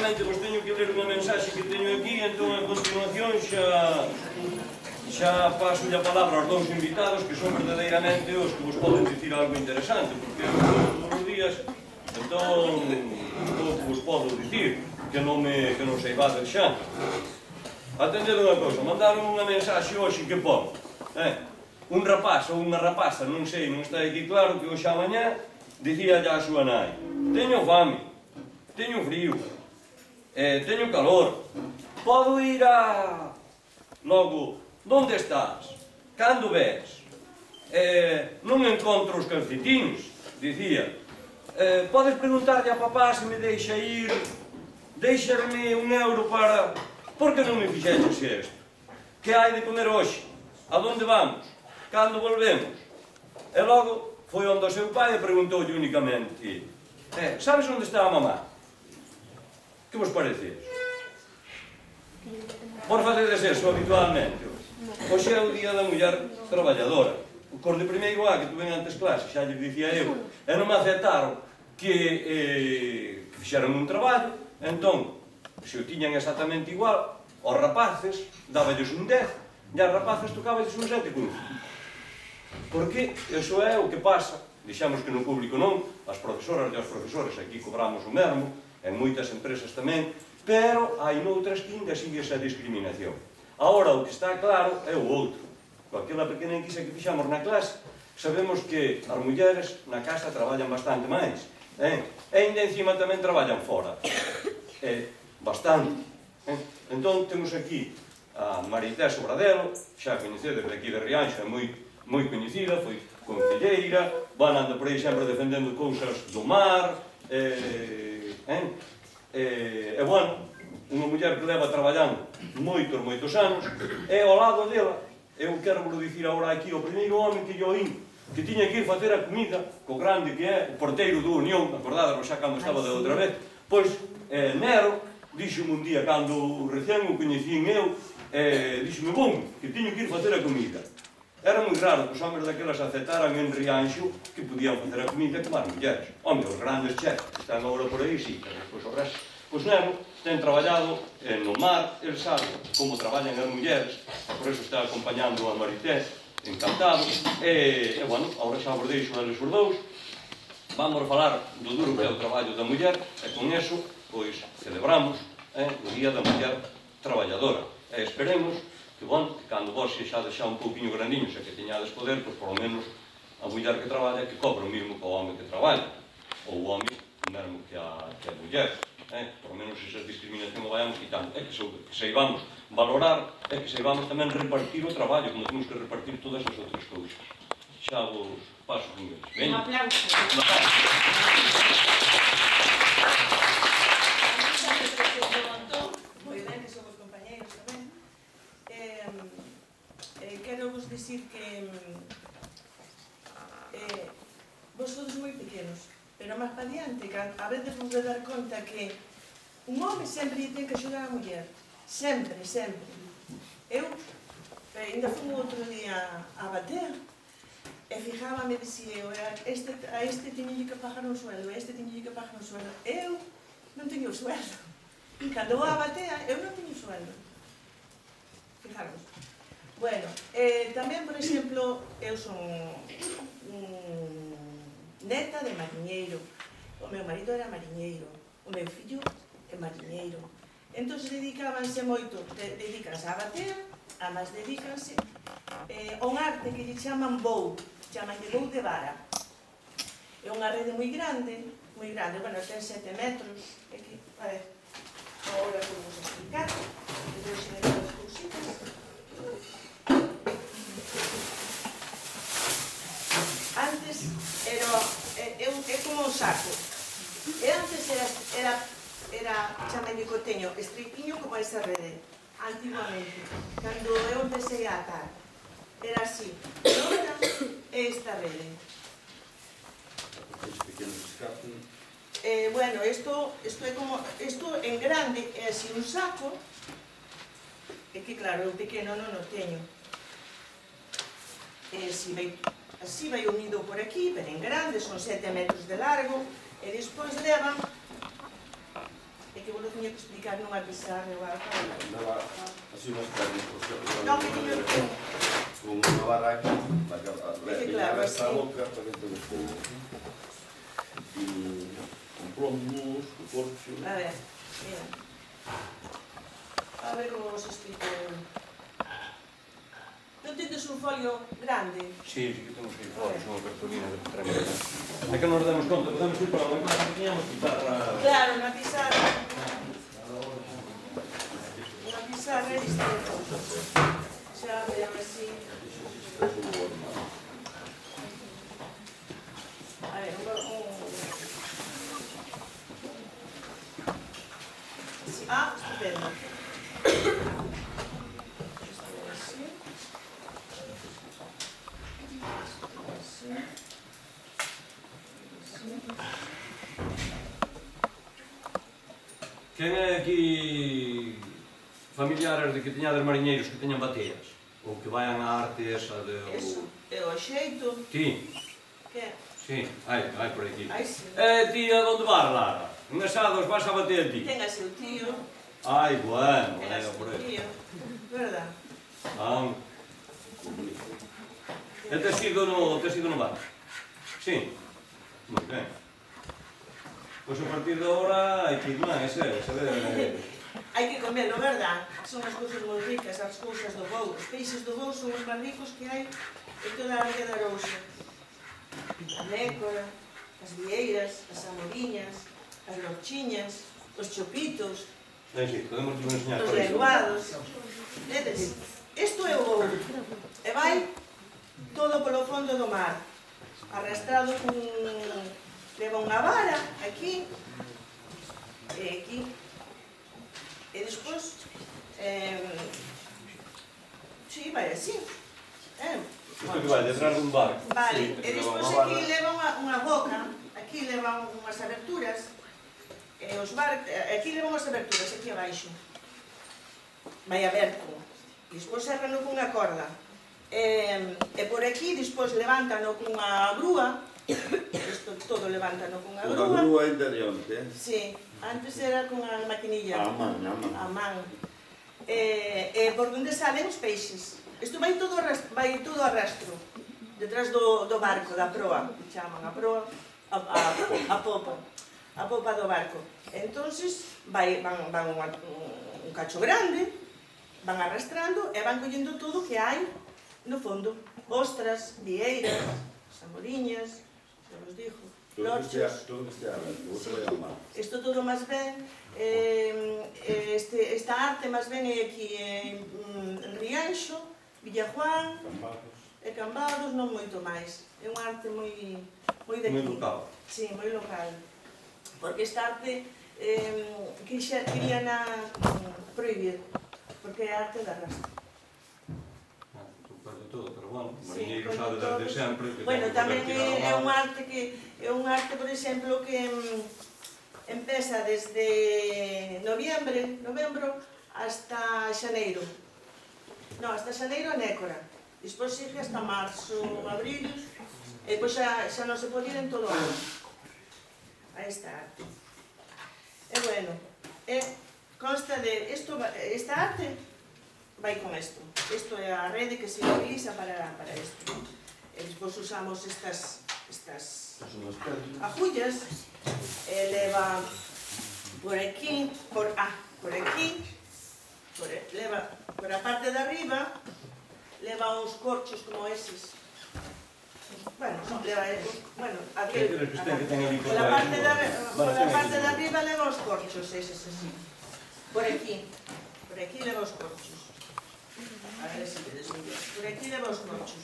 solamente vos teño que ler unha mensaxe que teño aquí, entón a continuación xa paso a palabra aos dous invitados que son verdadeiramente os que vos poden dicir algo interesante, porque eu todos os días, entón, pouco vos podo dicir que non saibades xa. Atended unha cousa, mandaron unha mensaxe hoxe que pon, un rapaz ou unha rapaza, non sei, non está aquí claro, que hoxe a mañá dicíalle a súa nai: teño fame, teño frío, teño calor, podo ir a... Logo, onde estás? Cando ves? Non encontro os calcetins, dicía. Podes preguntarlle a papá se me deixa ir, deixarme €1 para... Por que non me fixeches isto? Que hai de comer hoxe? A onde vamos? Cando volvemos? E logo foi onde o seu pai e preguntoulle únicamente: sabes onde está a mamá? Que vos parece iso? Por facedes eso habitualmente. Hoxe é o Día da Muller Traballadora. Cos de primeiro A que tuven antes clase, xa lles dicía eu, e non me aceptaron que fixeran un traballo, entón, se o tiñan exactamente igual, aos rapaces dáballes un 10 e as rapaces tocáballes un 7,5. Porque iso é o que pasa, dixemos que no público non, as profesoras e os profesores aquí cobramos o mesmo, en moitas empresas tamén, pero hai noutras que ainda sigue esa discriminación. Agora, o que está claro é o outro. Con aquela pequena enquisa que fixamos na clase, sabemos que as mulleres na casa traballan bastante máis, e ainda encima tamén traballan fora, bastante. Entón, temos aquí a Marité Sobradelo, xa coñecedes de aquí de Rianxo, é moi coñecida, foi concelleira, anda por aí sempre defendendo cousas do mar, e, bueno, unha muller que leva traballando moitos anos, e ao lado dela, eu quero vos dicir agora aquí, o primeiro home que yo oín, que tiña que ir facer a comida, co grande que é, o porteiro do Unión, acordades xa cando estaba de outra vez, pois, Nero, díxome un día, cando recién o coñecín eu, díxome, bom, que tiño que ir facer a comida. Era moi raro que os homes daquelas aceptaran en Rianxo que podían facer a comida como as mulleres. Home, os grandes chefs que están agora por aí, sí, pero despois o resto. Pois Nero ten traballado no mar, el sabe como traballan as mulleres, por eso está acompañando a Marité, encantado, e, bueno, agora xa vos deixo a eles os dous, vamos a falar do duro que é o traballo da muller, e con eso, pois, celebramos o Día da Muller Traballadora. E esperemos que, bueno, que cando vos xades xa un pouquinho grandiños e que teñades poder, pois, por lo menos, a muller que traballa que cobra o mismo que o home que traballa, ou o home o mesmo que a muller. Por lo menos esa discriminación o vayamos quitando, que saibamos valorar e que saibamos tamén repartir o traballo, como temos que repartir todas as outras cousas. Xa vos paso con eles. Un aplauso. Moi ben, que somos compañeiros tamén. Quero vos dicir que vos sodes moi pequenos, pero máis pa diante, que a veces vos de dar conta que un home sempre ten que axudar a muller. Sempre, sempre. Eu ainda fui outro día a bater e fijábame, dicía eu, a este teño que pagar un sueldo, a este teño que pagar un sueldo. Eu non teño sueldo. Cando vou a batea, eu non teño sueldo. Fijaros. Bueno, tamén, por exemplo, eu son neta de mariñeiro. O meu marido era mariñeiro. O meu fillo é mariñeiro. Entón, dedícanse moito, dedícanse á batea, además dedícanse a un arte que lle chaman bou, chamanlle bou de vara. É unha rede moi grande, bueno, ten 7 metros. Aquí, a ver, agora vamos a explicar. Vou xerar as cousitas. Antes é como un saco. E antes era chamanlle coteño estreitiño como esa rede. Antiguamente, cando eu empecé a atar, era así. E agora é esta rede. Bueno, isto é como, isto en grande é así un saco, e que claro, eu pequeno non o teño. Así vai unido por aquí, pero en grande, son 7 metros de largo, e despois levan, e que vos lo teño que que explicar nunha pizarra ou algo. Daba así unas carnes, Non, que tiño con unha barra aquí, para que claro, esta así. boca para que te despegue. Y con plomos, con corcho. A ver, mira. A ver como vos explico. Non tendes un folio grande? Sí, sí que temos que ir fora, son cartulina de tremenda. É que nos damos conta, podemos ir para onde que tiñamos guitarra. Claro, na pizarra. Na pizarra é distinto. Xa vean así. A ver, estupendo. Quen é aquí familiares de que teñades mariñeiros que teñan bateas? Ou que vayan á arte esa de... Eso, é o xeito. Ti? Que? Sí, hai por aquí. Ai, sí. Ti, a onde vas, Lara? En asados vas a bater ti? Ten a seu tío. Ai, bueno, Ten a seu por aí. tío. Verdad? E tes ido no bar? Sí? Moi ben. Pois a partir de ahora hai que ir máis, Hai que comelo, verdad? Son as cousas moi ricas, as cousas do Bou. Os peixes do Bou son os máis ricos que hai en toda a Ría de Arousa. A nécora, as vieiras, as amoriñas, as lorchiñas, os chopitos, Sí, podemos enseñar os por iso. lenguados. Vedes, isto é o Bou. E vai todo polo fondo do mar. Arrastrado cun... Leva unha vara aquí e aquí. E despois... Sí, vai así. Isto que vai detrás dun barco. Vale, e despois aquí leva unha boca, aquí leva unhas aberturas, e os barcos, aquí leva unhas aberturas, aquí abaixo. Vai aberto. Despois cerrano cunha corda. E por aquí, despois levántano cunha grúa, isto todo levántano cunha grúa. Unha grúa interiorte, Sí, antes era cunha maquinilla. a man. A man. E por onde salen os peixes. Isto vai todo a rastro, detrás do barco, da proa, que chaman a proa, a popa do barco. Entonces van un cacho grande, van arrastrando e van collendo todo o que hai no fondo. Ostras, vieiras, samoriñas, xa vos dixo, lorchos. Todo este aberto, vos vai ao mar. Isto todo máis ben, esta arte máis ben é aquí en Rianxo, Villajuán e Cambados, non moito máis. É unha arte moi de aquí. Moi local. Sí, moi local. Porque esta arte querían prohibir, porque é arte da raza. De todo, pero bueno, o Sí, mariñeiro con sabe todo. desde sempre que Bueno, ten que tamén poder tirar é ao unha mar. arte é unha arte, por exemplo, que empeza desde novembro hasta xaneiro. No, hasta xaneiro a nécora. Despois sigue hasta marzo, abril, e depois xa non se pode ir en todo o ano. A esta arte. E bueno, consta de esta arte vai con isto. Isto é a rede que se utiliza para isto. E despois usamos estas agullas e leva por aquí, leva por a parte de arriba, leva uns corchos como eses. Bueno, aquel, por a parte de arriba leva os corchos eses así. Por aquí leva os corchos. A ver se vedes mellor. Por aquí leva os corchos.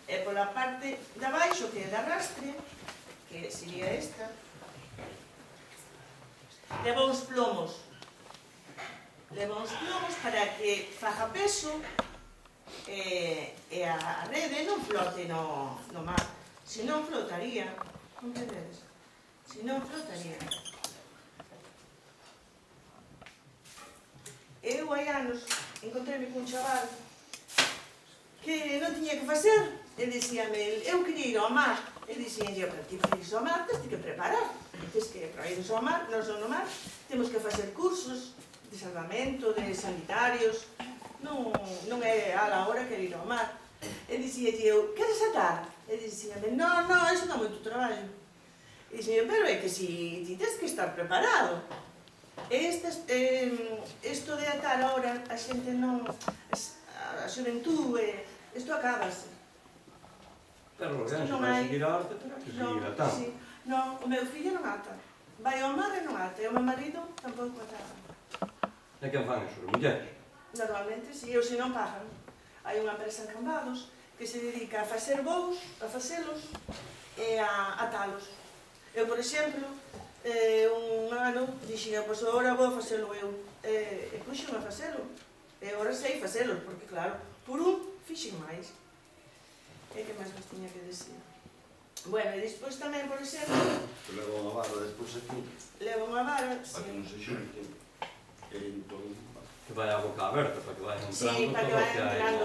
E pola parte de abaixo, que é de arrastre, que sería esta, leva uns plomos. Leva uns plomos para que faja peso e a rede non flote no mar. Se non flotaría, entendedes? Se non flotaría. Eu hai anos encontrei-me cun chaval que non tiña que facer e dicíame, eu queria ir ao mar. E dicíanlle, pero ti para ir ao mar tens que preparar. tes que, para irnos ao mar, nós no mar, temos que facer cursos de salvamento, de sanitarios, non é a la hora que ir ao mar. E dicía eu, queres atar? E dicíame, non, iso dá moito traballo. E dicía, pero é que si ti tens que estar preparado. Isto de atar ahora, a xente non, a xuventude, isto acabase. Pero se vai seguir a arte, terá que seguir atando. Non, o meu fillo non ata. Vai ao mar e non ata, e o meu marido tampouco ataba. E quen fan eso? As mulleres? Normalmente, si, eu se non pagan. Hai unha empresa en Cambados que se dedica a facer voos, a facelos e a atalos. Eu, por exemplo, un ano dixen, pois agora vou a facelo eu. E puxen a facelo. E agora sei facelos, porque claro, por un fixen máis. E que máis vos tiña que decir? Bueno, e despois tamén, por exemplo... Leva unha barra despois aquí. Leva unha vara, Para que non se xunte. E entón... Que vai a boca aberta, para que vai entrando sí, para que vai entrando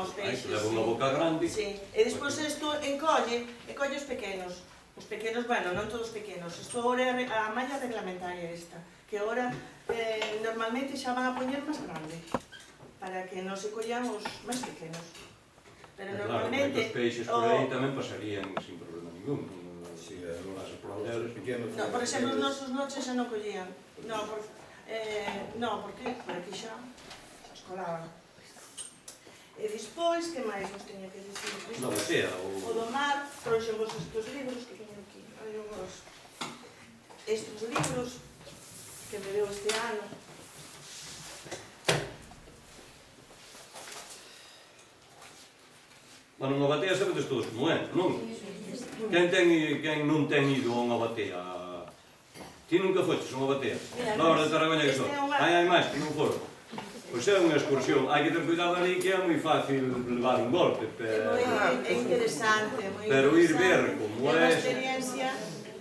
os peixes. Leva unha boca grande. Sí, e despois isto encolle os pequenos. Os pequenos, bueno, non todos pequenos. Isto agora é a malla reglamentaria esta. Que agora normalmente xa van a poñer máis grande. Para que non se collan os máis pequenos. Pero normalmente... Claro, os peixes por aí tamén pasarían sin problema ningún. Si, as produtores pequenos... No, por exemplo, os nosos noches xa non collían. Porque por aquí xa escolaban. E despois, que máis vos teño que dicir? Non, sea, o do mar, trouxemos estes libros que teño aquí. Estes libros que me deu este ano. Bueno, unha batea sabedes todos como é, non? Quen non ten ido a unha batea? Ti nunca foches a unha batea? Na hora de Tarragona que son? Hai máis que non foron. Pois é unha excursión, hai que ter cuidado ali que é moi fácil levar un golpe. É interesante, moi interesante. Pero ir ver como é...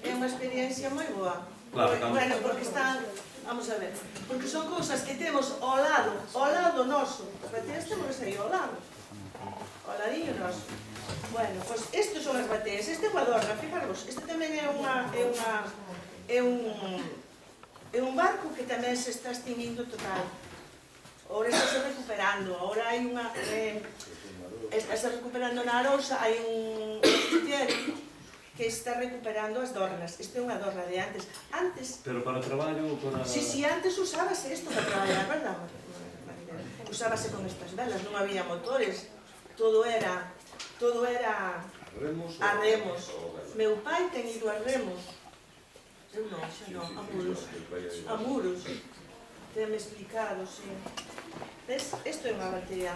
É unha experiencia moi boa. Claro, bueno, porque están, vamos a ver, porque son cousas que temos ao lado noso. As bateas temos aí ao lado. Ao ladinho noso. Bueno, pois estes son as bateas, este é unha dorna, fijaros, este tamén é un barco que tamén se está extinguindo total. Ahora está se recuperando, ahora hai unha... está se recuperando na Arousa, hai un astillero que está recuperando as dornas. Isto é unha dorna de antes. Pero para traballo ou para... Si, antes usábase isto para traballar, verdad? Usábase con estas velas, non había motores, todo era a remos. Meu pai ten ido a remos. Eu non, xa non, a muros. Tenme explicado, sí. Ves, isto é unha batea.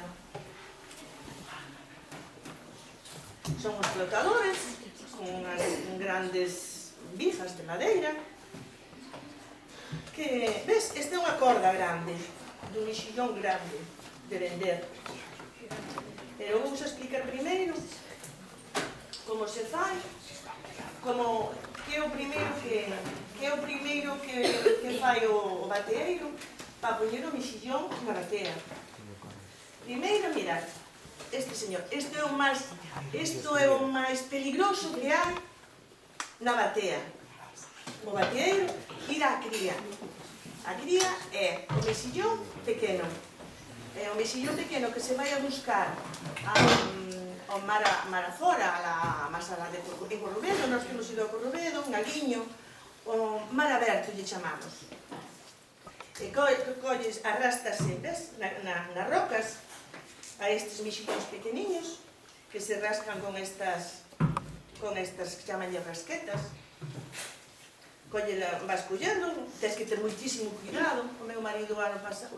Son os flotadores, con unhas grandes vigas de madeira. Que, ves, esta é unha corda grande, dun mexillón grande de vender. Pero vamos a explicar primeiro como se fai, que é o primeiro que fai o bateeiro para poñer o mexillón na batea. Primeiro, mirad, este señor, isto é o máis peligroso que hai na batea. O bateeiro irá a cría. A cría é o mexillón pequeno. É o mexillón pequeno que se vai a buscar ao mar afora, a masala de Corrubedo, nós temos ido a Corrubedo, un aguiño, o mar aberto lle chamamos. E colles, arrástase, ves, nas rocas, a estes mexillóns pequeniños, que se rascan con estas que chamanlle rasquetas. Collela, vas collendo, tens que ter moitísimo cuidado. O meu marido o ano pasado,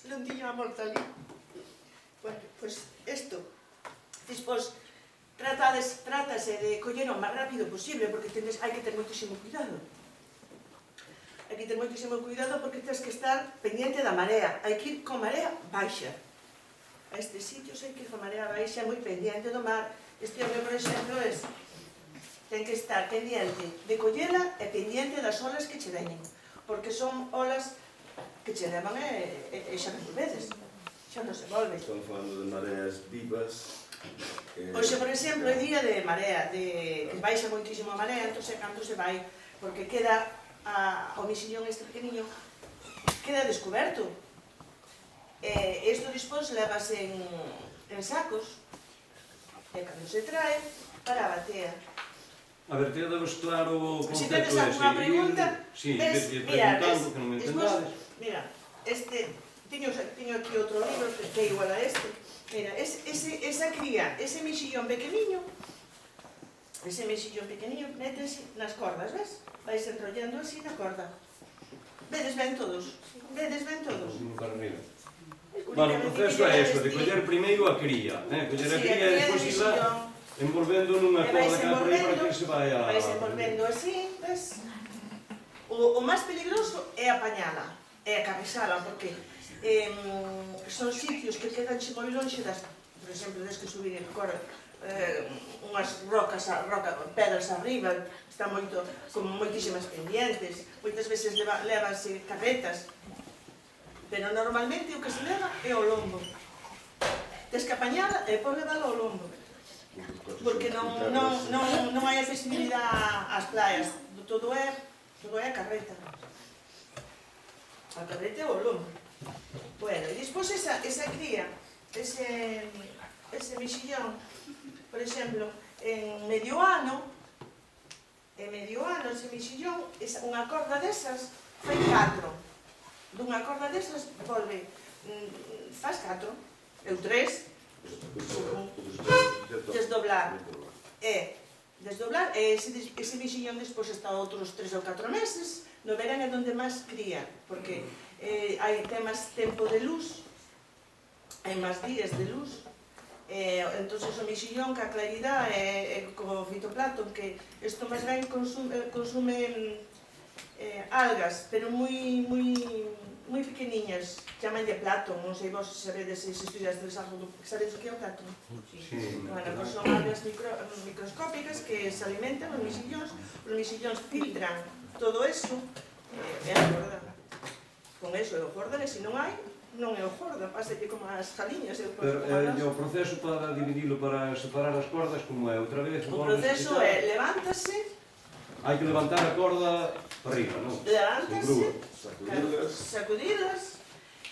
non tiña a volta ali. Pois isto, despois trátase de coller o máis rápido posible, porque hai que ter moitísimo cuidado. Hai que ter moitísimo cuidado porque tens que estar pendiente da marea. Hai que ir con marea baixa. A estes sitios hai que ir con marea baixa, moi pendiente do mar, Este home, por exemplo, ten que estar pendiente de collela e pendiente das olas que che veñen, porque son olas que che levan e xa non volvedes, xa non se volve. Estamos falando de mareas vivas. Hoxe, por exemplo, é día de marea, que baixa moitísimo a marea, entón cando se vai, porque queda o mexillón este pequeniño, queda descoberto. Isto dispós levas en sacos, e cando se trae, para a batea. A ver, te debes claro o Se concepto tedes alguna pregunta, sí, ves, ir mira, preguntando, que non me entendades. Mira, teño aquí outro libro que é igual a este. Mira, esa cría, ese mexillón pequeniño, métese nas cordas, ves? Vais enrollando así na corda. Vedes ben todos? Bueno, o proceso é isto, de coller primeiro a cría, coller a cría e despois irla envolvendo nunha corda que por aí para que se vai a... Vais envolvendo así, ves? O máis peligroso é apañala, é acarrexala, porque son sitios que quedan moi lonxe das, por exemplo, des que subir unhas pedras arriba, está con moitísimas pendientes, moitas veces levanse carretas, pero normalmente o que se leva é o lombo. Tes que apañala e por levala ao lombo, porque non hai accesibilidade ás playas, todo é a carreta. A carreta é o lombo. Bueno, e despois esa cría, ese mexillón, por exemplo, en medio ano, ese mexillón, unha corda desas, fai 4. Dunha corda desas, volve, faz 4, eu 3, desdoblar. Desdoblar, e ese mexillón despois está outros 3 ou 4 meses, no verán é onde máis cría, porque ten máis tempo de luz, hai máis días de luz, entón o mexillón que a claridade é como o fitoplancton, que isto máis ben consume algas, pero moi pequeniñas, chamanlle plancton, non sei vos sabedes se estudiastes algo, sabedes o que é o plancton? Sí. Bueno, pois son algas microscópicas que se alimentan os mexillóns filtran todo eso, e a gorda. Con eso é o gorda, e se non hai, non é o gorda, pasalle como as jaliñas. Pero o proceso para dividilo, para separar as cordas, como é? Outra vez? O proceso é, levántase, hai que levantar a corda para arriba, non? levántase, sacudilas,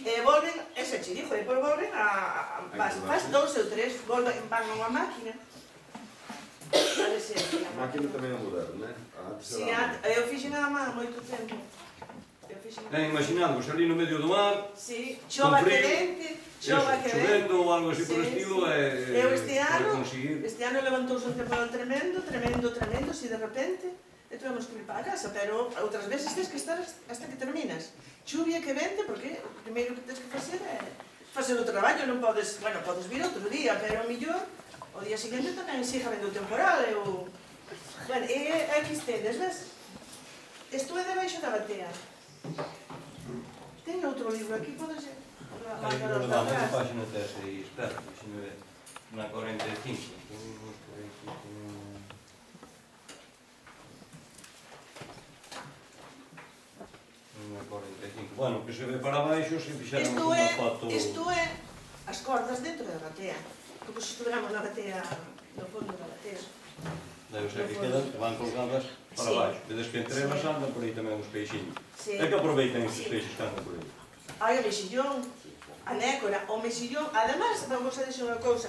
e volven, ese chirijo, e depois volven faz 2 ou 3, van a unha máquina. A máquina tamén é moderna, Si, eu fixen a má moito tempo. Imaginadvos ali no medio do mar, Si, chova que vente, chovendo ou algo así por estilo, eu este ano levantouse un temporal tremendo, si de repente, e tuvemos que ir para a casa, pero outras veces tens que estar hasta que terminas. Chuvia que vente, porque o primeiro que tens que facer é facer o traballo, non podes, bueno, podes vir outro día, pero o millor, o día seguinte tamén siga vendo o temporal, bueno, e aquí estedes, ves? Isto é debaixo da batea. Teño outro libro aquí, podes marcar os da atrás. Na página 13, espera, deixe-me ver, na 45. Bueno, que se ve para baixo, se fixéramos unha foto... Isto é as cordas dentro da batea, como se estuviéramos na batea, no fondo da batea. Debe ser que quedan, que van colgadas para baixo. Vedes que entre elas andan por aí tamén os peixinhos. É que aproveitan estes peixes que andan por aí. Hai o mexillón, a nécora, o mexillón... Ademais, vamos a dixer unha cousa,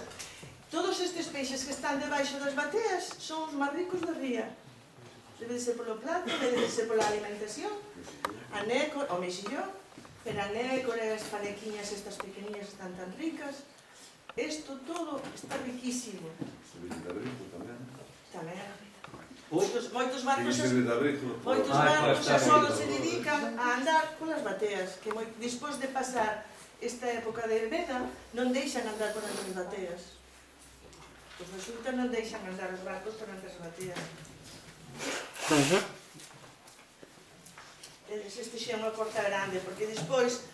todos estes peixes que están debaixo das bateas son os máis ricos da ría. Debe de ser polo plato, debe de ser pola alimentación. A nécora, o mexillón, pero a nécora, as panequiñas estas pequeniñas están tan ricas. Isto todo está riquísimo. Servicio de abrigo tamén. Tamén. Moitos barcos Servicio de abrigo. xa solo se dedican a andar polas bateas, que despois de pasar esta época de veda non deixan andar por as bateas. Pois resulta non deixan andar os barcos por as bateas. Este xa é unha porta grande, porque despois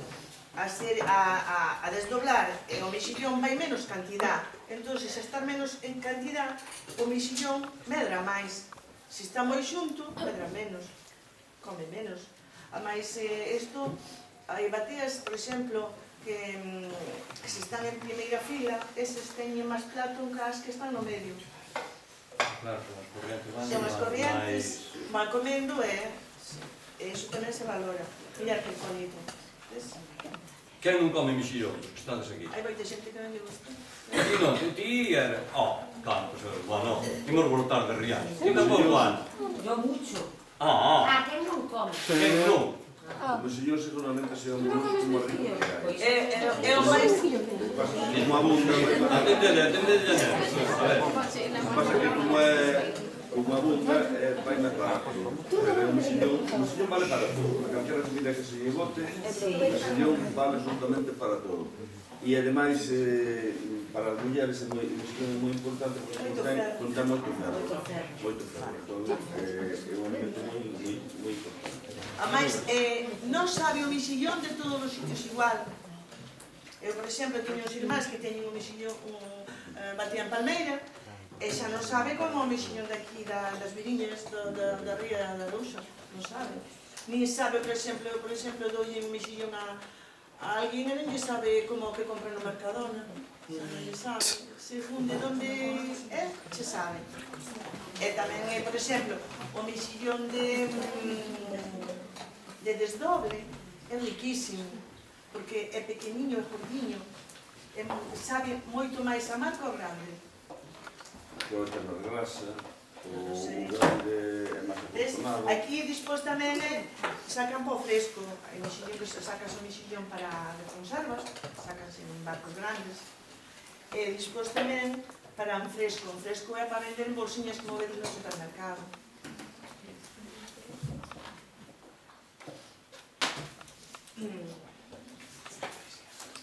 a desdoblar e o mexillón vai menos cantidad. Entón, se estar menos en cantidad, o mexillón medra máis. Se está moi xunto, medra menos, come menos. Ademais, isto, hai bateas, por exemplo, que se están en primeira fila, eses teñen máis plato que as que están no medio. Claro, Son as corrientes, van comendo e iso tamén se valora. Mirad que bonito. Quen non come mexillón? Estades aquí. Hai moita xente que non lle gusta. Ti non, ti era... Oh, canto, bueno, imos voltar de Riaño. Ti tampouco, Juan. Yo mucho. Ah, ¿Quen non come? quen non? O mexillón seguramente sea un rico que hai. É o máis... Como abunda, Atendede, a ver. pasa que como abunda, vai máis barato. Pero o mexillón vale para todo. A calquera comida que se lle bote, o mexillón vale absolutamente para todo. E ademais, para as mulleres, o mexillón é moi importante porque contén moito ferro. Moito ferro. Entón, é un alimento moi importante. Ademais, non sabe o mexillón de todos os sitios igual. Eu, por exemplo, teño uns irmáns que teñen un mexillón, batía en Palmeira, e xa non sabe como o mexillón daqui das Viriñas, da Ría da Lousa, non sabe. Nin sabe, por exemplo, doulle un mexillón a alguén e non lle sabe como que compra no Mercadona. Non lle sabe. Según de onde é, se sabe. E tamén, por exemplo, o mexillón de desdoble é riquísimo, porque é pequeniño e gordiño, sabe moito máis a marca o grande. Que o ten a grasa, o Sí. grande é máis afortunado. Aquí, despois tamén sacan po fresco. Hai mexillón que sacas o mexillón para de conservas, sacas en barcos grandes. E despois tamén para un fresco. Un fresco é para vender en bolsiñas como vedes no supermercado.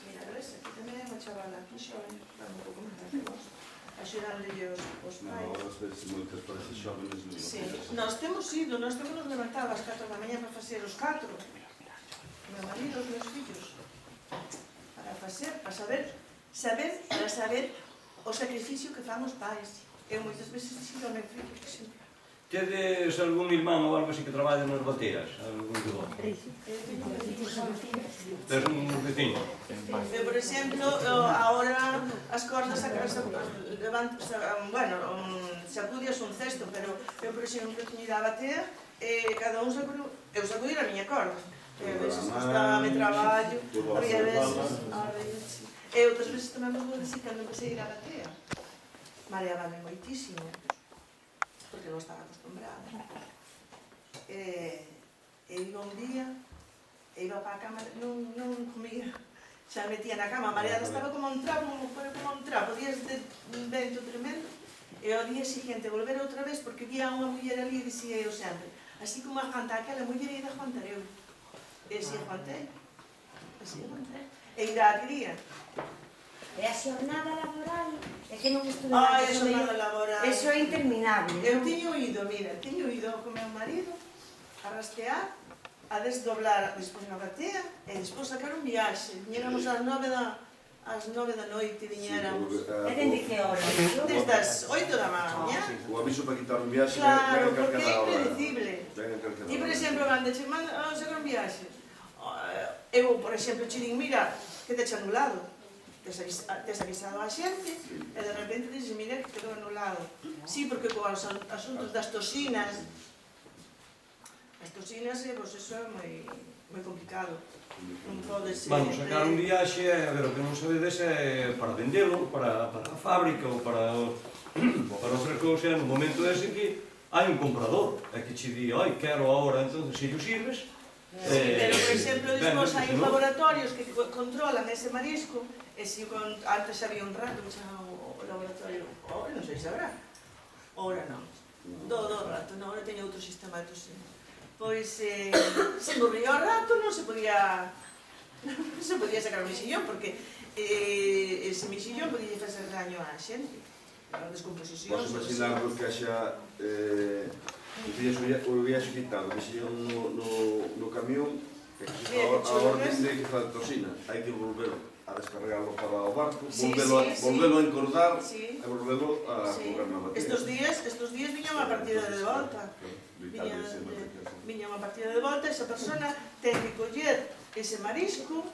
Mira, ves, aquí tamén é unha chavala aquí xoven, dando un pouco máis de vos, axudándolle os pais. Agora ves moitas parejas xóvenes non Sí, nós temos levantado ás 4 da mañá para facer os 4. O meu marido, os meus fillos. Para saber o sacrificio que fan os pais. Eu moitas veces dixo ao meu fillo, por exemplo. Tedes algún irmán ou algo así que traballa nas bateas? Algún de vos? Tedes un veciño? Eu, por exemplo, agora as cordas sacudias un cesto, pero eu, por exemplo, teño ido a bater e cada un sacudiu, eu sacudir a miña corda. E a veces costaba-me traballo, había veces... E outras veces tamén vos vou dicir cando empecé a ir a bater. Mareábame moitísimo, porque non estaba acostumbrada. E iba un día, e iba para a cama, non comía, xa metía na cama, a mareada estaba como un trapo, días de vento tremendo, e ao día seguinte volver outra vez, porque vía unha muller ali e dicía eu sempre, así como aguanta aquela muller e de aguantar eu. E así aguantei, e ainda a quería. E a xornada laboral é que non estuve Ai, a xornada laboral. Eso é interminable. Eu teño ido co meu marido a rastear, a desdoblar despois na batea e despois sacar un viaxe. Viñéramos ás 9 da noite, viñéramos. E dende que hora? Desde as 8 da mañá. O aviso para quitar un viaxe Claro, ven a porque é calquera hora. impredecible. Ven a calquera Ti, por hora. exemplo, cando che manda a sacar un viaxe, eu, por exemplo, che din, mira, que te che anulado. Tes avisado a xente e de repente dices, mira, que te quedou anulado. Sí, porque con os asuntos das tosinas, as tosinas, pois eso é moi complicado. Non podes... Vamos, sacar un viaxe, a ver, o que non sabedes é para vendelo, para a fábrica ou para ofrecer cousa, no momento ese que hai un comprador, e que che di, ai, quero ahora, entón, se llo sirves, Sí, pero, por exemplo, despois hai laboratorios que controlan ese marisco, e se antes había un rato que chamaba o laboratorio, non sei se habrá, ora non, do rato, non, ora teño outro sistema de tosina. Pois, se morría o rato non se podía sacar o mexillón, porque ese mexillón podía facer daño á xente, a descomposición. Vos imaginarvos que haxa o viaxe quitado, o mexillón no camión, A orden de que faz tocina, hai que volver a descargarlo para o barco, Sí, volvelo a encordar Sí. e volvelo a colocar na batería. Estos días viña unha partida de volta. Viña unha partida de volta, esa persona ten que coller ese marisco,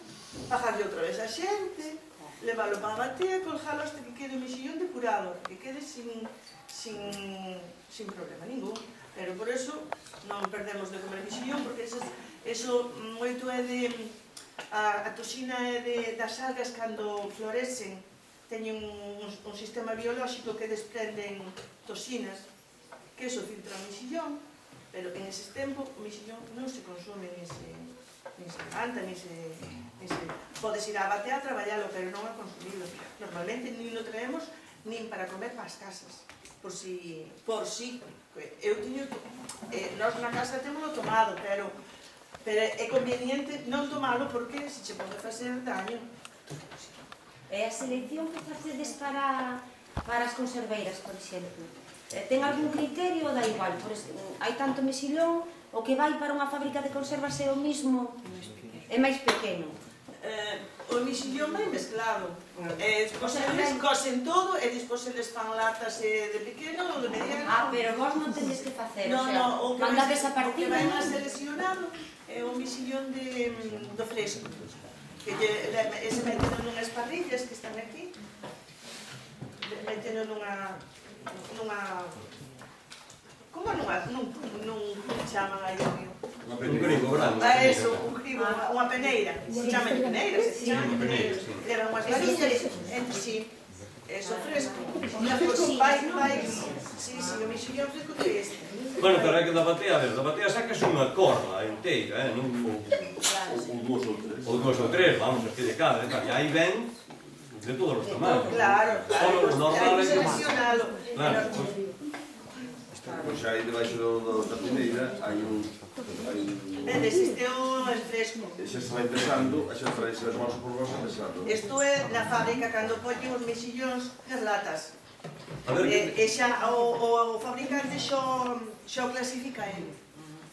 bajarle outra vez a xente, leválo para a batea, colgalo hasta que quede o mexillón depurado, que quede sin problema ningún. Pero por eso non perdemos de comer mexillón, porque eso moito é de... A toxina é das algas cando florecen, teñen un sistema biolóxico que desprenden toxinas, que eso filtra o mexillón, pero en ese tempo o mexillón non se consume, nin se levanta, nin se... Podes ir á batea a traballalo, pero non a consumido. Normalmente nin lo traemos nin para comer para as casas, por si... Eu tiño... Nós na casa temos tomado, pero é conveniente non tomalo porque se che pode facer daño. E a selección que facedes para as conserveiras, por exemplo, ten algún criterio ou dá igual? Hai tanto mexillón, o que vai para unha fábrica de conservas é o mismo, é máis pequeno. O mexillón vai mezclado. Eles cosen todo e despois eles fan latas de pequeno ou de mediano. Pero vos non tedes que facer, o que mandades a o que partida. vai máis seleccionado é o mexillón do fresco. Que ese meteno nunhas parrillas que están aquí, meteno nunha como nun chaman aí o río? Un cribo grande. Eso, un cribo, unha peneira. Chaman peneira, se chaman peneira. Levan unhas varillas, sí, eso fresco. Sí, o mexillón fresco que este. Bueno, pero é que da batea, a ver, da batea sacas unha corda inteira, non? Ou dúas ou tres, vamos, as que de cada, e aí ven de todos os tamaños. Claro, Normal hai que é seleccionalo. Claro, Pois aí debaixo da peneira hai un... Existe o fresco. E xa se vai pesando, xa traes as mãos por vos a pesando. Isto é na fábrica cando poñen os mexillóns nas latas. a ver, E xa o fabricante xo clasifica ele.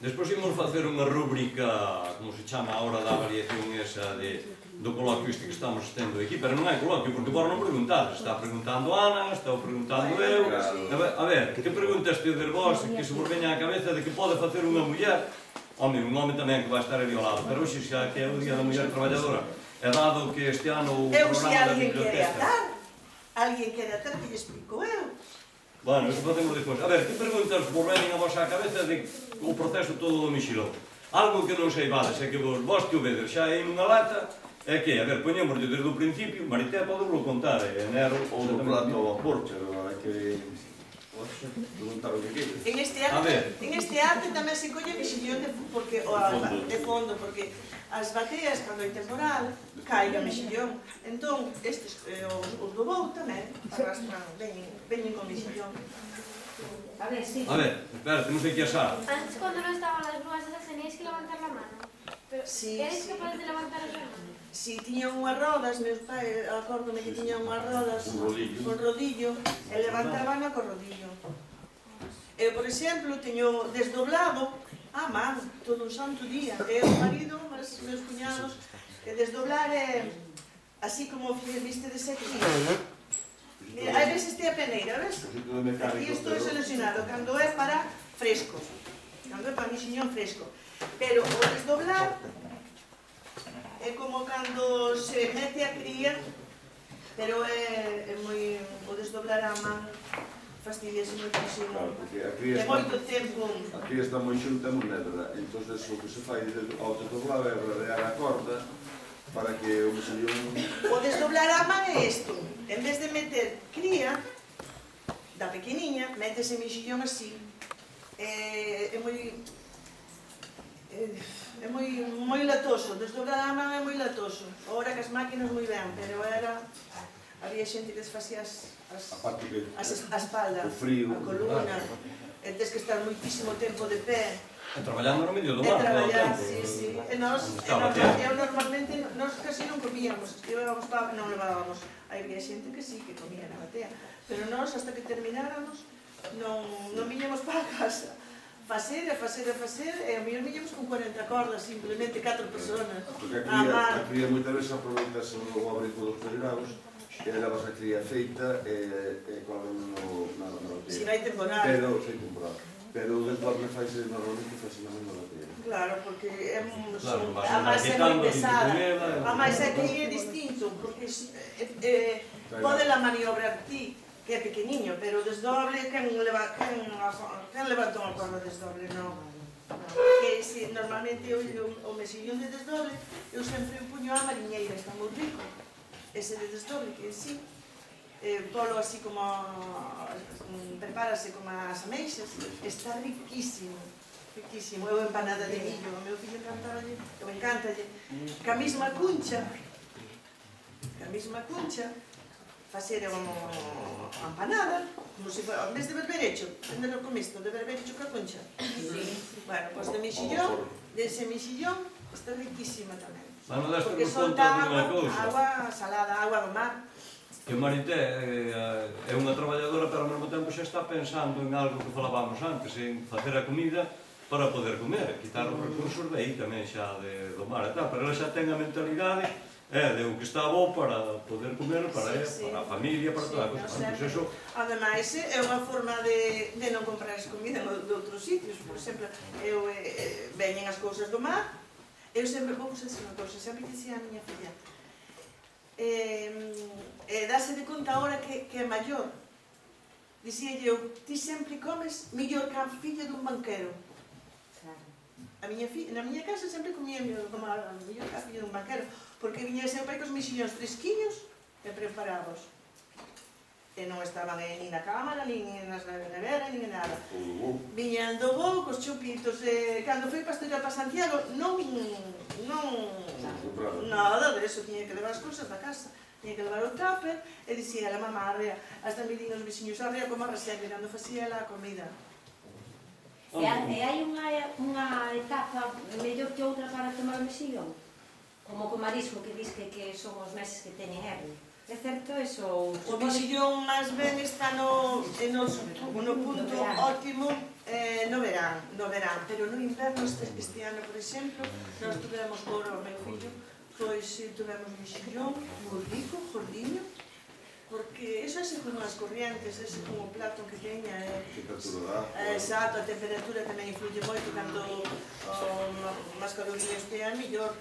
despois imos facer unha rúbrica, como se chama ahora da variación esa do coloquio este que estamos tendo aquí, pero non hai coloquio, porque vos non preguntades, está preguntando Ana, está preguntando eu, a ver, que preguntas tedes vos, que se vos veña á cabeza de que pode facer unha muller, un home tamén que vai estar ali ao lado, pero hoxe xa que é o Día da Muller Traballadora, é dado que este ano o programa da biblioteca... Alguén quere atar, que lle explico eu. Bueno, isto facemos despois. A ver, que preguntas vos veñen a vosa cabeza de o proceso todo do mexilón? Algo que non saibades, é que vos que o vedes xa aí nunha lata, é que, a ver, poñémoslle desde o principio, Marité podemos contar, enero... Ou do plato ao vapor, pero hai que... preguntar o que queres. En este arte tamén se colle mexillón de fondo, porque as bateas, cando hai temporal, cai o mexillón. Entón, estes, os do bou tamén, arrastran, veñen con mexillón. A ver, sí. A ver, espera, temos aquí a Sara. Antes, cuando no estaban las grúas esas, teníais que levantar la mano. Pero, Sí, ¿eres sí. capaz de levantar las manos? Si tiñan unhas rodas, meus pais, acórdome que tiñan unhas rodas con rodillo, e levantaban co rodillo. Eu, por exemplo, teño desdoblado a man todo un santo día. E o marido, os meus cuñados, que desdoblar é así como viste de aquí. Hai veces te a peneira, ves? Aquí isto é seleccionado cando é para fresco, cando é para mexillón fresco. Pero o desdoblar é como cando se mete a cría, pero é moi... o desdoblar a man fastidiase moitísimo. Claro, porque a cría É está... moito tempo. A cría está moi xunta moi negra, entón o que se fai ao desdoblar é rodear a corda para que o mexillón... O desdoblar a man é isto. En vez de meter cría da pequeniña, métese mexillón así. É moi latoso, desdobrar a man é moi latoso. Agora que as máquinas moi ben, pero había xente que desfacía a espalda, o frío, a columna, e tes que estar moitísimo tempo de pé. E traballando no medio do E mar, traballar, todo o tempo. sí. E normalmente, nós casi non comíamos, non levábamos. Había xente que sí, que comía na batea, pero nós, hasta que termináramos, non viñamos para casa. facer, e o mellor millamos con 40 cordas, simplemente 4 personas. Porque A a cría moitas veces aproveitas o abrigo dos pedraos, e levas a cría feita e colgan na batería. Si vai temporal. Pero, sei temporal. Pero o desdoble faise normalmente faise na mesma batería. Claro, porque é Claro, vas a máis é quitando, moi pesada. quitando, A máis é que é distinto, porque pode la maniobrar ti, que é pequeniño, pero o desdoble, quen levantou a corda desdoble? Non. Que se normalmente o mesillón de desdoble, eu sempre o puño a mariñeira, está moi rico. Ese de desdoble, que sí, polo así como, prepárase como as ameixas, está riquísimo. Riquísimo, eu empanada de millo, o meu fillo encantalle, eu encantalle. Ca mesma cuncha, facer a empanada, como se for, en vez de berberecho, entendelo con isto, de berberecho ca cuncha. Bueno, pois de mexillón, dese mexillón, está riquísima tamén. Bueno, deste Porque nos solta conta unha cousa. agua salada, agua do mar. Que Marité é unha traballadora, pero ao mesmo tempo xa está pensando en algo que falábamos antes, en facer a comida para poder comer, quitar os recursos de aí tamén xa do mar e tal, pero ela xa ten a mentalidade de o que está bo para poder comer, para a familia, para toda a cosa. Pois eso... Ademais, é unha forma de non comprar comida de outros sitios. Por exemplo, veñen as cousas do mar, eu sempre vou usar unha cousa, sempre dicía a miña filla, dase de conta agora que é maior. Dicía eu, ti sempre comes millor que a filla dun banquero. Na miña casa sempre comía como a millor que a filla dun banquero, porque viña seu pai cos mexillóns fresquiños e preparados. E non estaban nin na cámara, nin nas neveras, nin nada. Viñan do bo, cos chupitos, cando foi pastorear para Santiago, non nada de eso, tiña que levar as cousas da casa. Tiña que levar o tupper e dicía a mamá arrea, hasta me din os veciños arrea como a resegue, cando facía ela a comida. E hai unha etapa mellor que outra para tomar o mexillón? Como co marisco que dis que son os meses que teñen herbe. É certo eso? O mexillón máis ben está no punto ótimo no verán, pero no inverno este ano, por exemplo, nós tuvemos o meu fillo, pois tuvemos mexillón moi rico, gordiño, porque eso é según as corrientes, é según o plato que teña. Exacto, a temperatura tamén influye moito, cando máis calorías tean, mellor,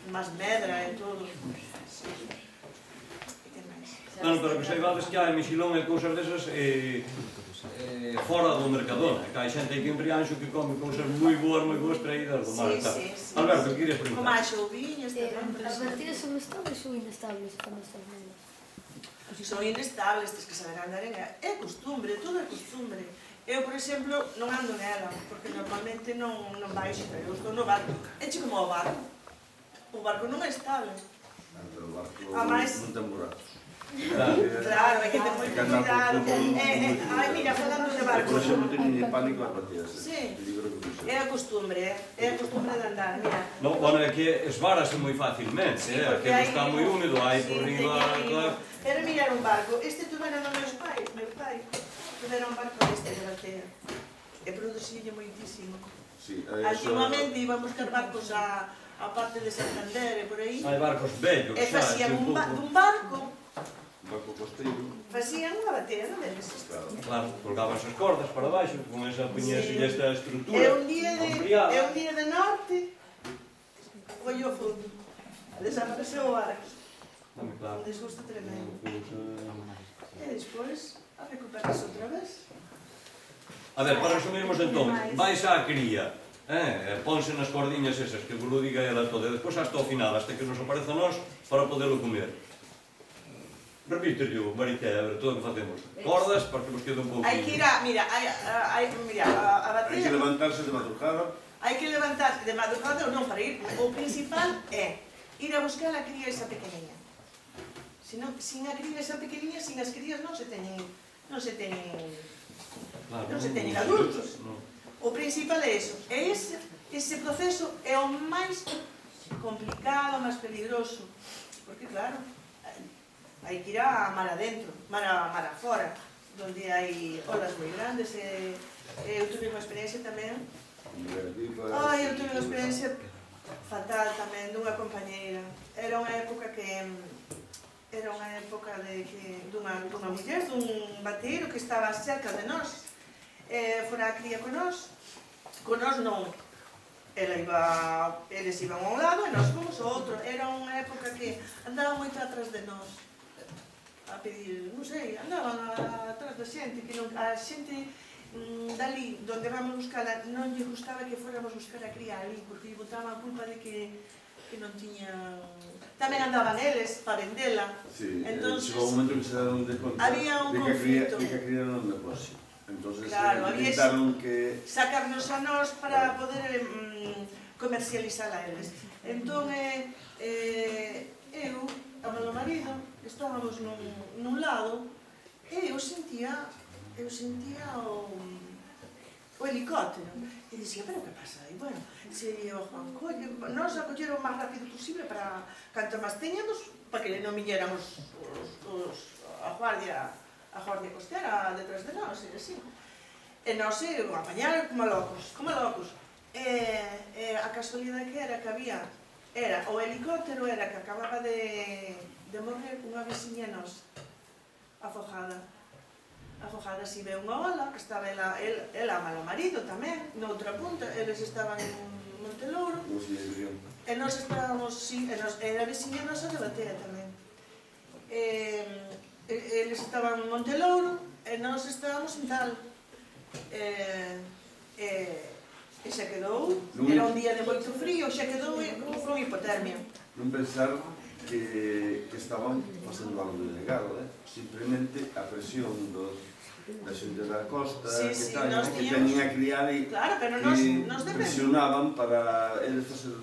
máis medra e todo. Bueno, pero que saibades que hai mexilón e cousas desas fora do Mercadona, que hai xente aquí en Brianxo que come cousas moi boas traídas do mar e tal. Alberto, que querías preguntar? Como a xouviñas, As partidas son estables ou inestables cando estás nelas? son inestables, tens que saber andar en ela. É costumbre, todo é costumbre. Eu, por exemplo, non ando nela, porque normalmente non baixo, eu estou no barco. Eche como o barco. O barco non é estable. O barco non ten buratos. Claro, hai que ter moito cuidado. Ai, mira, falando de barco. Por eso non teño ni pánico as batidas. Sí, é a costumbre de andar, mira. Non, bueno, é que esvárase moi facilmente, que está moi húmedo, hai por riba, claro. Pero mirar un barco, este tuveron os meus pais, meu pai, tuveron un barco este de batea, e producílle moitísimo. Antiguamente iban buscar barcos a parte de Santander e por aí, Hai barcos vellos, e facían dun barco, costeiro. facían unha batea, non é? Claro, colgaban as cordas para baixo, con esa puñese esta estrutura. E un día de norte, foi o fundo, desapareceu o barco. Un desgusto tremendo. E despois, a recuperarse outra vez. A ver, para resumirmos entón, vais á cría, ponse nas cordiñas esas, que vos lo diga ela todo, e despois hasta o final, hasta que nos apareza a nós, para poderlo comer. Repítelo, Marité, a ver, todo o que facemos. Cordas, para que vos quede un pouco. Hai que ir a, mira, a bater. Hai que levantarse de madrugada. Hai que levantarse de madrugada ou non, para ir. O principal é ir a buscar a cría esa pequeniña. Sin a cría esa pequeniña, sin as crías non se teñen adultos. O principal é eso. E ese proceso é o máis complicado, máis peligroso. Porque, claro, hai que ir a mar adentro, mar afora, donde hai olas moi grandes e Eu tuve unha experiencia tamén. Ai, Eu tuve unha experiencia fatal tamén dunha compañeira. Era unha época dunha muller, dun bateiro que estaba cerca de nós. Fora a cría con nós non. Eles iban a un lado e nós fomos ao outro. Era unha época que andaban moito atrás de nós a pedir, non sei, andaban atrás da xente, que a xente dali, donde vamos buscala, non lle gustaba que fóramos buscar a cría ali, porque lle botaban a culpa de que non tiñan... Tamén andaban eles para vendela. Sí, entonces chegou un momento que se daron de conta había un conflito. de que a cría non me negocio. Entonces, claro, intentaron que... sacarnos a nós para poder comercializar a eles. Entón, eu, a meu marido, estábamos nun lado e eu sentía o helicóptero. E dicía, pero que pasa aí? Bueno, se o Juan colle, nós a colleron o máis rápido posible para canto máis teñamos, para que non viñeran a guardia costera detrás de nós, e así. E nós apañaron como locos. E a casualidade que era o helicóptero era que acababa de morrer unha veciña nosa, afogada, si ve unha ola, que estaba ela malo marido tamén, noutra punta, eles estaban en Montelouro, e nós estábamos, era a veciña nosa de Batea tamén. Eles estaban en Montelouro e nós estábamos en Tal. E xa quedou, era un día de moito frío, xa quedou con hipotermia. Non pensar que estaban facendo algo de legal, simplemente a presión da xente da costa, que teñen a criar e que presionaban para eles facer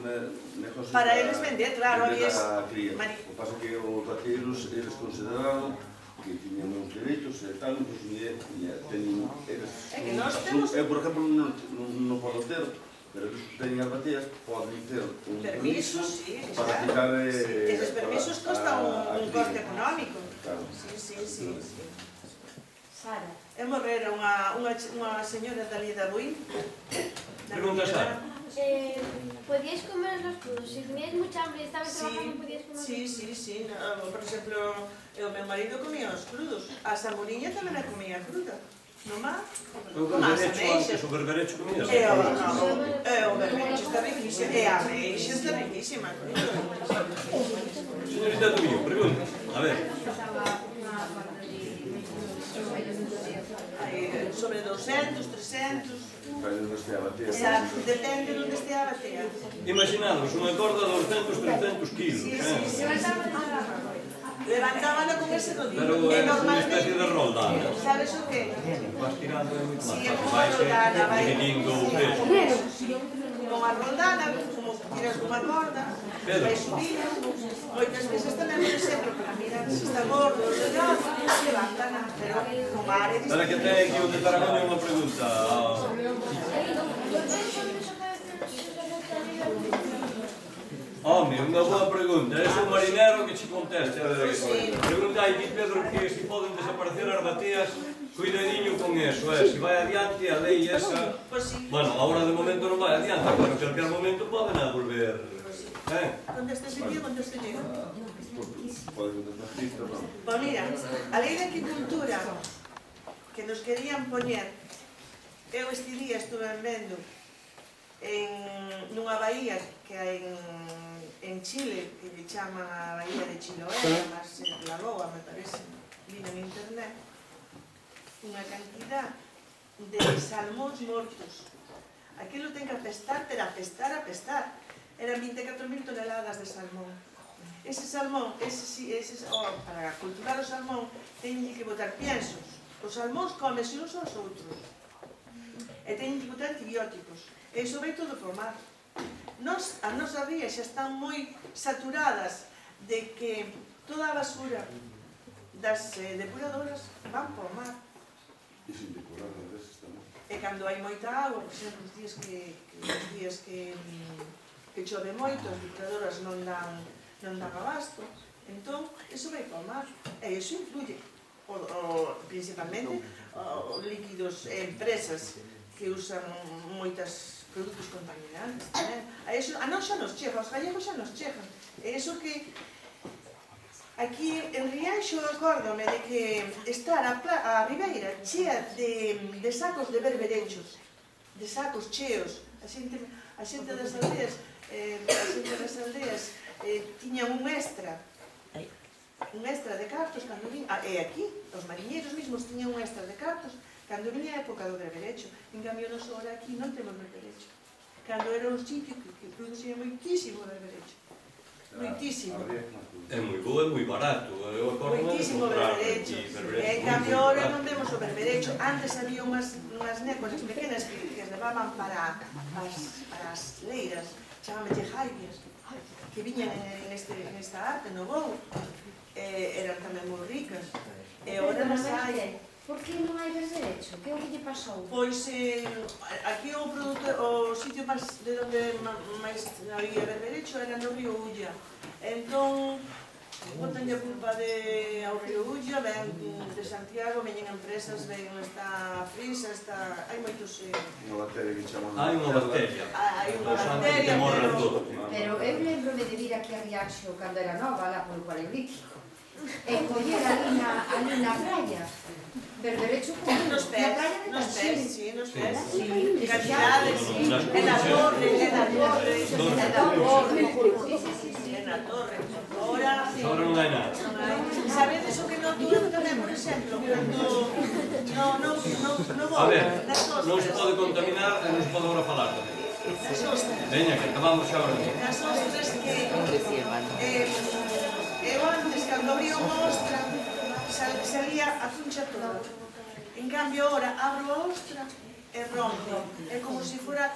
negocios para eles vender, claro, a cría. O paso que os bateiros, eles consideraban que tiñan uns dereitos e tal, pois teñen eles... Eu, por exemplo, non podo ter, pero eles teñen as bateas, poden ter un permiso para quitar... Eses permisos costan un coste económico. Sí. Sara. É morrer unha señora dali da Buí. Pregunta, Sara. ¿Podíais comer los crudos? Si teníais mucha hambre y estabais trabajando, ¿podíais comer? Sí. Por exemplo, o meu marido comía os crudos. A Samuriña tamén a comía cruda. No mar. O berberecho comías? O berberecho está riquísimo. E a ameixa está riquísima. Señorita Tomillo, pregunta. A ver. Sobre 200, 300... Depende de onde estea a batea. Imaginados unha corda de 200, 300 kilos. Levantábano con ese rodillo. Pero é unha especie de roldana. Sabes o que? Vas tirando é moito máis fácil. Vai dividindo o peso. Con a roldana, como tiras unha corda, vai subindo. Moitas veces tamén, por exemplo, para mirar se está gordo, levántana, pero con ar é distinto. Para que ten aquí o de Taragoña unha pregunta. Home, unha boa pregunta. É un marinero que che conteste. Preguntai ti, Pedro, que se poden desaparecer as bateas, cuidadiño con eso, se vai adiante a lei esa... Bueno, agora de momento non vai adiante, pero en calquer momento poden a volver... Contesteselle. Poden contestar, non? Pois mira, a lei de agricultura que nos querían poñer, eu este día estuve vendo nunha bahía que hai en Chile, que lle chaman a bahía de Chiloé, máis la Loa, me parece, vi en internet, unha cantidad de salmóns mortos. Aquilo ten que apestar, pero apestar. Eran 24.000 toneladas de salmón. Ese salmón, para cultivar o salmón, teñen que botar piensos. Os salmóns comense uns aos outros. E teñen que botar antibióticos. E iso vai todo por mar. As nosas rías xa están moi saturadas de que toda a basura das depuradoras van por mar. E sin depurar, a veces tamén. E cando hai moita agua, por exemplo, os días que chove moito, as depuradoras non dan abasto, entón, iso vai para o mar. E iso influye, principalmente, líquidos e empresas que usan moitos produtos contaminantes tamén. A non xa nos chega, os gallegos xa nos chegan. É iso que aquí en Rianxo acórdome de que estar a ribeira chea de sacos de berberechos, de sacos cheos. A xente das aldeas tiña un extra de cartos cando viña, e aquí, os mariñeiros mesmos tiñan un extra de cartos cando viña a época do berberecho. En cambio, nos ahora aquí non temos berberecho. Cando era un sitio que producía moitísimo berberecho. Moitísimo. É moi bo e moi barato. Moitísimo berberecho. En cambio, ahora non vemos o berberecho. Antes había unhas nécoras pequenas que levaban para as leiras, chamámelle jaibias, que viñan nesta arte, no voo. Eran tamén moi ricas. E ahora non hai. Por que non hai berberecho? Que é o que lle pasou? Pois aquí o sitio de onde máis había berberecho era no río Ulla. Entón, botanlle a culpa ao río Ulla, ven de Santiago, veñen empresas, ven esta Frisa, hai moitos... Unha bacteria que chaman... Hai unha bacteria. Hai unha bacteria, Pero eu lembro-me de vir aquí a Rianxo cando era nova, lá polo Paleolítico, e coller ali na praia, berberecho con nos na praia de pés, Tanxil. sí, nos pés, cantidades, en la torre, en la torre. Ahora non hai nada. sabedes o que noto eu tamén, por exemplo, cando no A ver, das non se ostras, pode contaminar e non se pode agora falar tamén. das ostras, Veña, que acabamos xa ahora. das ostras que eu antes, cando abría unha ostra, salía a cuncha toda. En cambio, ahora abro a ostra e rompe. É como se fora,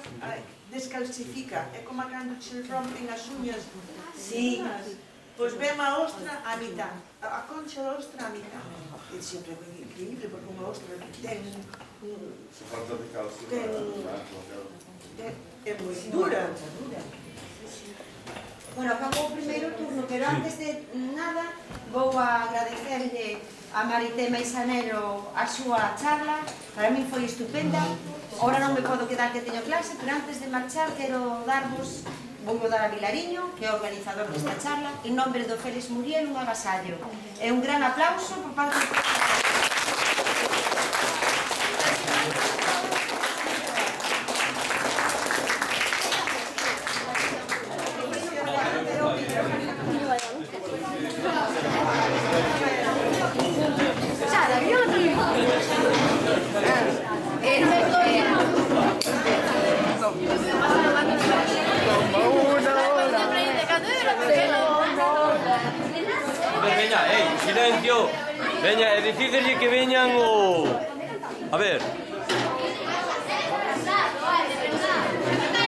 descalcifica. É como cando se rompen as uñas. Sí. Pois ven a ostra a mitad. A concha da ostra a mitad. É sempre increíble, porque unha ostra ten... Falta de calcio. É moi dura. Bueno, acabou o primeiro turno, pero antes de nada vou a agradecerle a Marité Maisanero a súa charla. Para mí foi estupenda. Ahora non me podo quedar que teño clase, pero antes de marchar quero vou dar a Vilariño, que é o organizador desta charla, en nombre do Félix Muriel, un agasallo. E un gran aplauso por parte de... Veña, silencio. Veña, e dicídelle que veñan o... A ver,